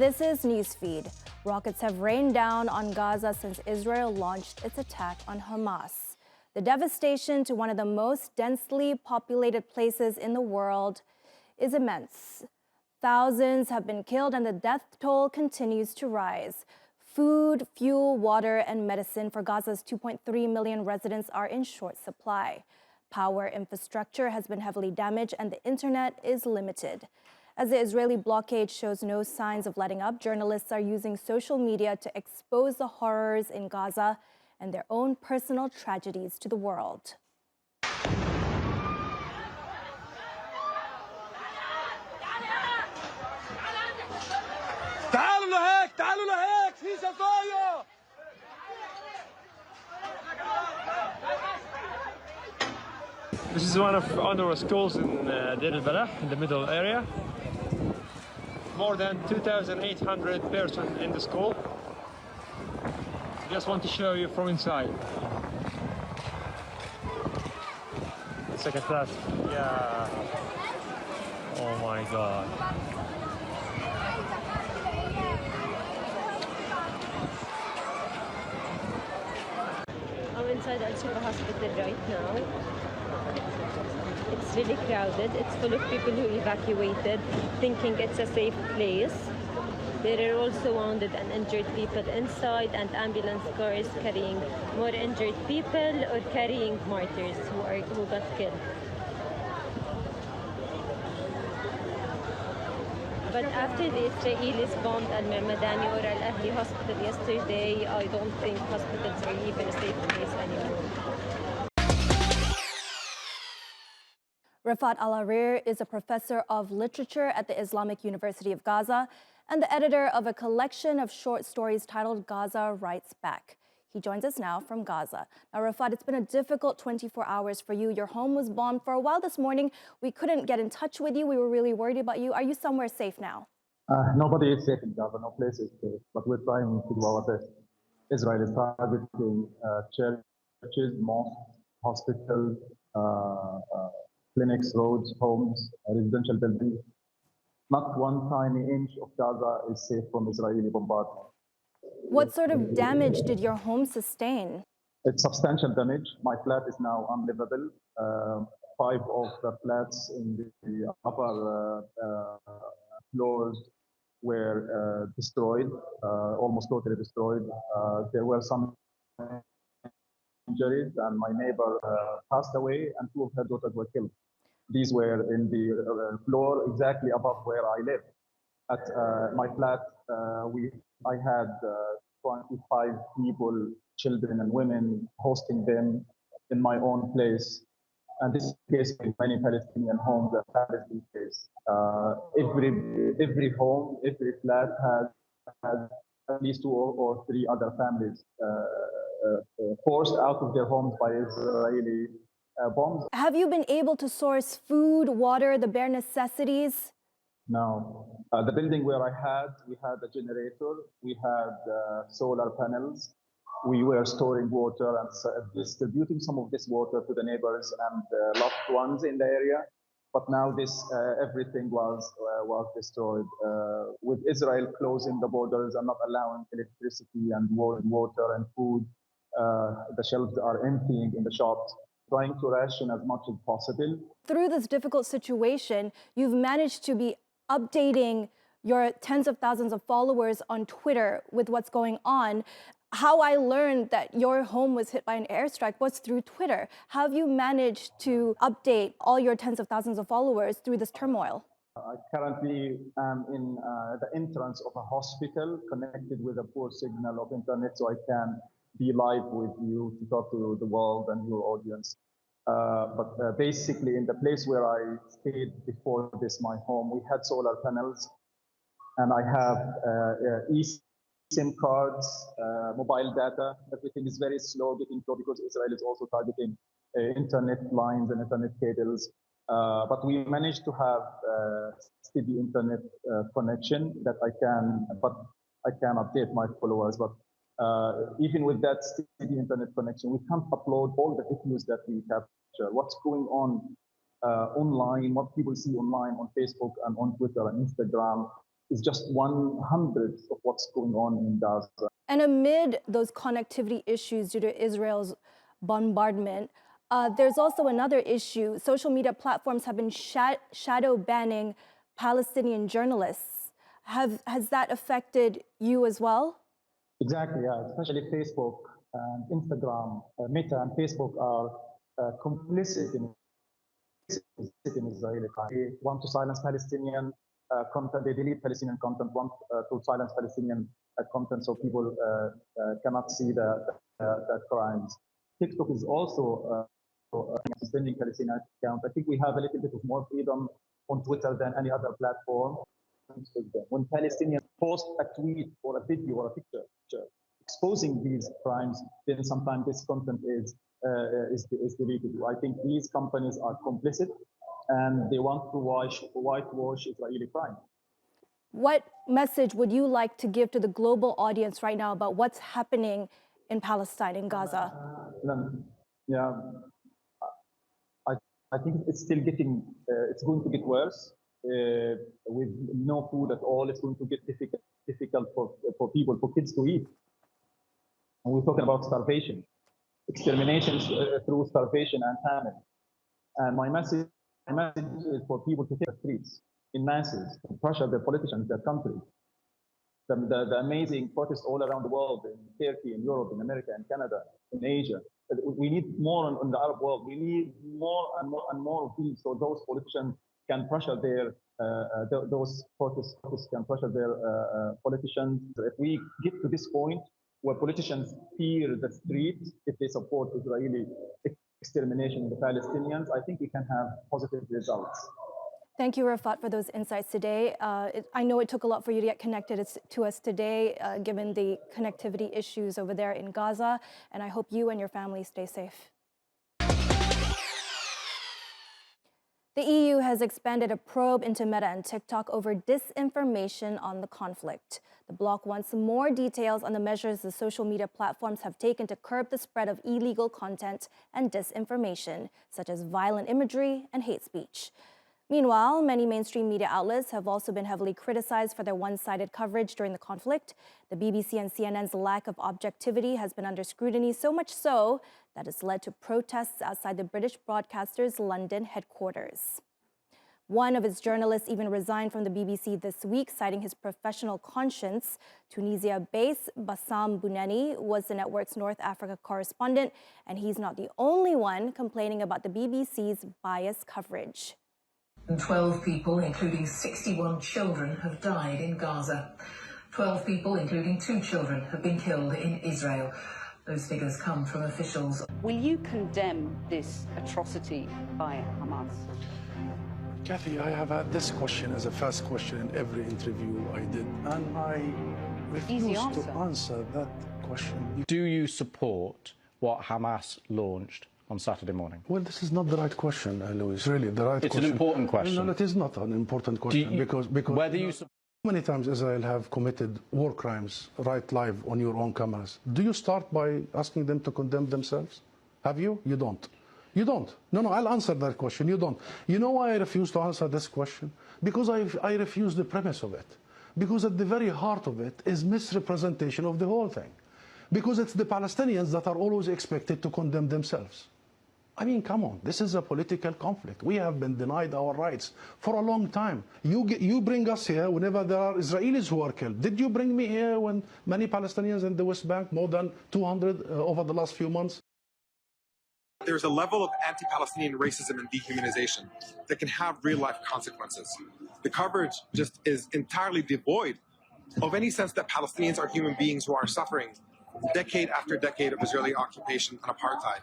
This is Newsfeed. Rockets have rained down on Gaza since Israel launched its attack on Hamas. The devastation to one of the most densely populated places in the world is immense. Thousands have been killed and the death toll continues to rise. Food, fuel, water, and medicine for Gaza's 2.3 million residents are in short supply. Power infrastructure has been heavily damaged and the internet is limited. As the Israeli blockade shows no signs of letting up, journalists are using social media to expose the horrors in Gaza and their own personal tragedies to the world. This is one of UNRWA schools in Deir al-Balah, in the middle area. More than 2,800 persons in the school. Just want to show you from inside. Second class. Yeah. Oh my God. I'm inside Al-Shifa hospital right now. It's really crowded. It's full of people who evacuated, thinking it's a safe place. There are also wounded and injured people inside, and ambulance cars carrying more injured people or carrying martyrs who got killed. But after the Israelis bombed Al-Madani or Al-Ahli hospital yesterday, I don't think hospitals are even a safe place anymore. Refaat Alareer is a professor of literature at the Islamic University of Gaza and the editor of a collection of short stories titled Gaza Writes Back. He joins us now from Gaza. Now, Refaat, it's been a difficult 24 hours for you. Your home was bombed for a while this morning. We couldn't get in touch with you. We were really worried about you. Are you somewhere safe now? Nobody is safe in Gaza. No place is safe. But we're trying to do our best. Israel is targeting churches, mosques, hospitals, clinics, roads, homes, residential buildings. Not one tiny inch of Gaza is safe from Israeli bombardment. What sort of damage did your home sustain? It's substantial damage. My flat is now unlivable. 5 of the flats in the upper floors were destroyed, almost totally destroyed. There were some injuries, and my neighbor passed away, and 2 of her daughters were killed. These were in the floor exactly above where I live. At my flat, I had 25 people, children and women, hosting them in my own place. And this is the case in many Palestinian homes and Palestinian place. Every home, every flat has at least 2 or 3 other families forced out of their homes by Israeli bombs. Have you been able to source food, water, the bare necessities? No. The building where we had a generator, we had solar panels. We were storing water and distributing some of this water to the neighbors and loved ones in the area. But now everything was destroyed. With Israel closing the borders and not allowing electricity and water and food, the shelves are emptying in the shops, trying to ration as much as possible. Through this difficult situation, you've managed to be updating your tens of thousands of followers on Twitter with what's going on. How I learned that your home was hit by an airstrike was through Twitter. How have you managed to update all your tens of thousands of followers through this turmoil? I currently am in the entrance of a hospital connected with a poor signal of internet, so I can be live with you to talk to the world and your audience. But basically, in the place where I stayed before this, my home, we had solar panels, and I have eSIM cards, mobile data. Everything is very slow getting through because Israel is also targeting internet lines and internet cables. But we managed to have steady internet connection that I can update my followers. But even with that steady internet connection, we can't upload all the videos that we capture. What's going on online, what people see online on Facebook and on Twitter and Instagram, is just 1/100 of what's going on in Gaza. And amid those connectivity issues due to Israel's bombardment, there's also another issue. Social media platforms have been shadow banning Palestinian journalists. Has that affected you as well? Exactly, yeah. Especially Facebook and Instagram, Meta and Facebook are complicit in Israeli crime. They want to silence Palestinian content. They delete Palestinian content, want to silence Palestinian content so people cannot see the crimes. TikTok is also suspending Palestinian account. I think we have a little bit of more freedom on Twitter than any other platform. When Palestinians post a tweet or a video or a picture exposing these crimes, then sometimes this content is deleted. I think these companies are complicit and they want to whitewash Israeli crime. What message would you like to give to the global audience right now about what's happening in Palestine, in Gaza? Yeah, I think it's still getting, it's going to get worse. With no food at all, it's going to get difficult for people, for kids to eat. And we're talking about starvation, extermination through starvation and famine. And my message is for people to take the streets in masses, to pressure their politicians, their country. The amazing protests all around the world, in Turkey, in Europe, in America, in Canada, in Asia. We need more in the Arab world. We need more and more of these, so those politicians can pressure those protests can pressure their politicians. If we get to this point where politicians fear the streets, if they support Israeli extermination of the Palestinians, I think we can have positive results. Thank you, Refaat, for those insights today. I know it took a lot for you to get connected to us today, given the connectivity issues over there in Gaza, and I hope you and your family stay safe. The EU has expanded a probe into Meta and TikTok over disinformation on the conflict. The bloc wants more details on the measures the social media platforms have taken to curb the spread of illegal content and disinformation, such as violent imagery and hate speech. Meanwhile, many mainstream media outlets have also been heavily criticized for their one-sided coverage during the conflict. The BBC and CNN's lack of objectivity has been under scrutiny, so much so that it's led to protests outside the British broadcaster's London headquarters. One of its journalists even resigned from the BBC this week, citing his professional conscience. Tunisia-based Bassam Bounani was the network's North Africa correspondent, and he's not the only one complaining about the BBC's biased coverage. 12 people, including 61 children, have died in Gaza. 12 people, including 2 children, have been killed in Israel. Those figures come from officials. Will you condemn this atrocity by Hamas? Kathy, I have had this question as a first question in every interview I did, and I refuse to answer that question. Do you support what Hamas launched on Saturday morning? Well, this is not the right question, Louis. Really, the right question. It's an important question. No, it is not an important question because whether you how many times Israel have committed war crimes right live on your own cameras? Do you start by asking them to condemn themselves? Have you? You don't. You don't. No, I'll answer that question. You don't. You know why I refuse to answer this question? Because I refuse the premise of it. Because at the very heart of it is misrepresentation of the whole thing. Because it's the Palestinians that are always expected to condemn themselves. I mean, come on, this is a political conflict. We have been denied our rights for a long time. You bring us here whenever there are Israelis who are killed. Did you bring me here when many Palestinians in the West Bank, more than 200 over the last few months? There's a level of anti-Palestinian racism and dehumanization that can have real-life consequences. The coverage just is entirely devoid of any sense that Palestinians are human beings who are suffering decade after decade of Israeli occupation and apartheid.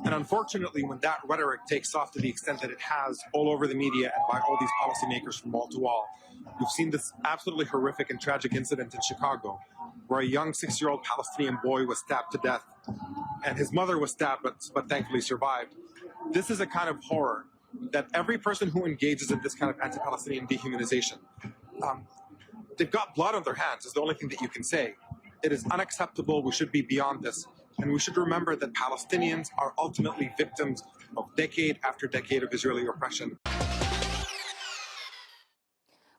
And unfortunately, when that rhetoric takes off to the extent that it has all over the media and by all these policymakers from wall to wall, we've seen this absolutely horrific and tragic incident in Chicago, where a young 6-year-old Palestinian boy was stabbed to death, and his mother was stabbed, but thankfully survived. This is a kind of horror that every person who engages in this kind of anti-Palestinian dehumanization, they've got blood on their hands, is the only thing that you can say. It is unacceptable. We should be beyond this. And we should remember that Palestinians are ultimately victims of decade after decade of Israeli oppression.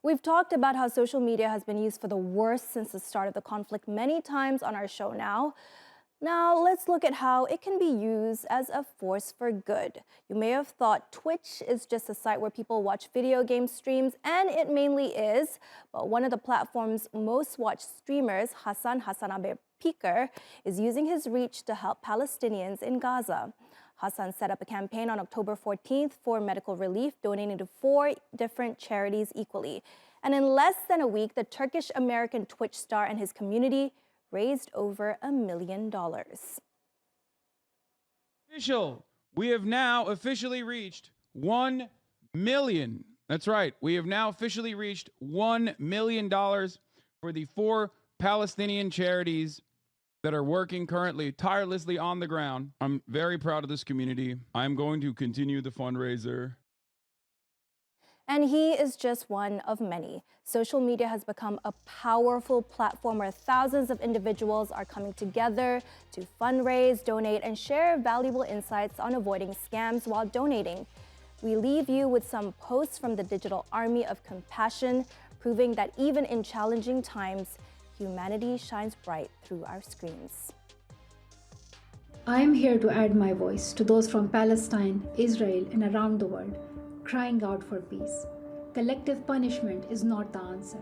We've talked about how social media has been used for the worst since the start of the conflict many times on our show now. Now, let's look at how it can be used as a force for good. You may have thought Twitch is just a site where people watch video game streams, and it mainly is. But one of the platform's most watched streamers, Hassan Piker, is using his reach to help Palestinians in Gaza. Hassan set up a campaign on October 14th for medical relief, donating to 4 different charities equally. And in less than a week, the Turkish-American Twitch star and his community raised over $1 million. We have now officially reached 1 million. That's right. We have now officially reached $1 million for the 4 Palestinian charities that are working currently tirelessly on the ground. I'm very proud of this community. I'm going to continue the fundraiser. And he is just one of many. Social media has become a powerful platform where thousands of individuals are coming together to fundraise, donate, and share valuable insights on avoiding scams while donating. We leave you with some posts from the digital army of compassion, proving that even in challenging times, humanity shines bright through our screens. I am here to add my voice to those from Palestine, Israel, and around the world, crying out for peace. Collective punishment is not the answer.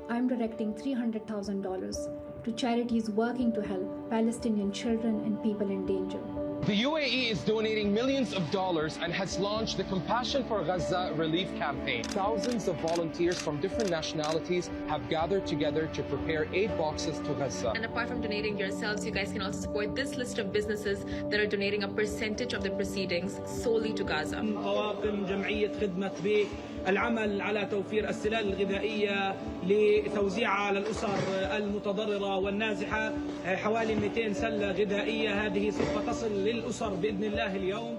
I am directing $300,000 to charities working to help Palestinian children and people in danger. The UAE is donating millions of dollars and has launched the Compassion for Gaza relief campaign. Thousands of volunteers from different nationalities have gathered together to prepare aid boxes to Gaza. And apart from donating yourselves, you guys can also support this list of businesses that are donating a percentage of the proceedings solely to Gaza. العمل على توفير السلال الغذائية لتوزيعها على الأسر المتضررة والنازحة حوالي 200 سلة غذائية هذه سوف تصل للأسر بإذن الله اليوم.